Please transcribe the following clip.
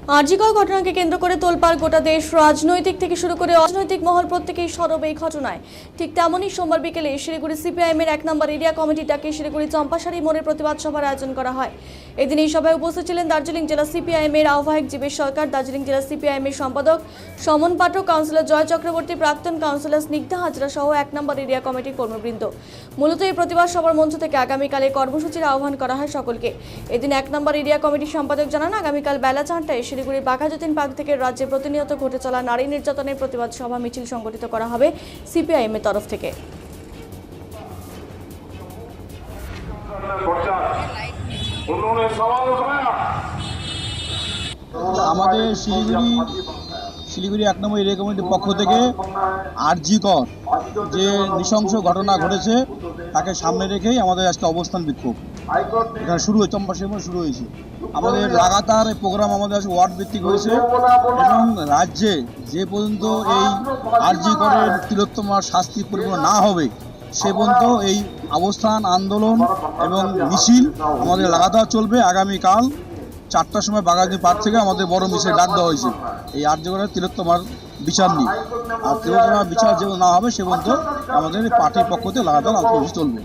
আরজিকর ঘটনাকে কেন্দ্র করে তোলপাড় গোটা দেশ, রাজনৈতিক থেকে শুরু করে অরাজনৈতিক মহল প্রত্যেকেই সরব এই ঘটনায়। ঠিক তেমনই সোমবার বিকেলে শিলিগুড়ি সিপিআইএমের 1 নম্বর এরিয়া কমিটির ডাকে শিলিগুড়ি চম্পাশাড়ি মোড়ে প্রতিবাদ সভার আয়োজন করা হয়। এদিন এই সভায় উপস্থিত ছিলেন দার্জিলিং জেলা সিপিআইএমের আহ্বায়ক জীবেশ সরকার, দার্জিলিং জেলা সিপিআইএমের সম্পাদক সমন পাঠক, কাউন্সিলর জয় চক্রবর্তী, প্রাক্তন কাউন্সিলর স্নিগ্ধা হাজরা সহ 1 নম্বর এরিয়া কমিটির কর্মীবৃন্দ। মূলত এই প্রতিবাদ সভার মঞ্চ থেকে আগামীকালে কর্মসূচির আহ্বান করা হয় সকলকে। এদিন 1 নম্বর এরিয়া কমিটির সম্পাদক জানান, আগামীকাল বেলা 4টায় শিলিগুড়ির বাঘাযতীন পার্ক থেকে রাজ্যে প্রতিনিয়ত ঘটে চলা নারী নির্যাতনের প্রতিবাদ সভা মিছিল সংগঠিত করা হবে সিপিআইএম এর তরফ থেকে। আমাদের শিলিগুড়ি 1 নম্বর এরিয়া কমিটির পক্ষ থেকে আরজিকর যে নৃশংস ঘটনা ঘটেছে তাকে সামনে রেখেই আমাদের আজকে অবস্থান বিক্ষোভ এখানে শুরু হয়েছে, চম্পাশাড়ি শুরু হয়েছে। আমাদের লাগাতার এই প্রোগ্রাম আমাদের আজকে ওয়ার্ড ভিত্তিক হয়েছে এবং রাজ্যে যে পর্যন্ত এই আরজিকরের তিলোত্তমার শাস্তি পরিপূর্ণ না হবে সে পর্যন্ত এই অবস্থান, আন্দোলন এবং মিছিল আমাদের লাগাতার চলবে। আগামীকাল 4টার সময় বাঘাযতীন পার্ক থেকে আমাদের বড় মিছিল ডাক দেওয়া হয়েছে এই আরজিকরের তিলোত্তমার বিচার নিয়ে। আর তিলোত্তমার বিচার যে না হবে সে পর্যন্ত আমাদের পার্টির পক্ষ থেকে লাগাতার আন্দোলন চলবে।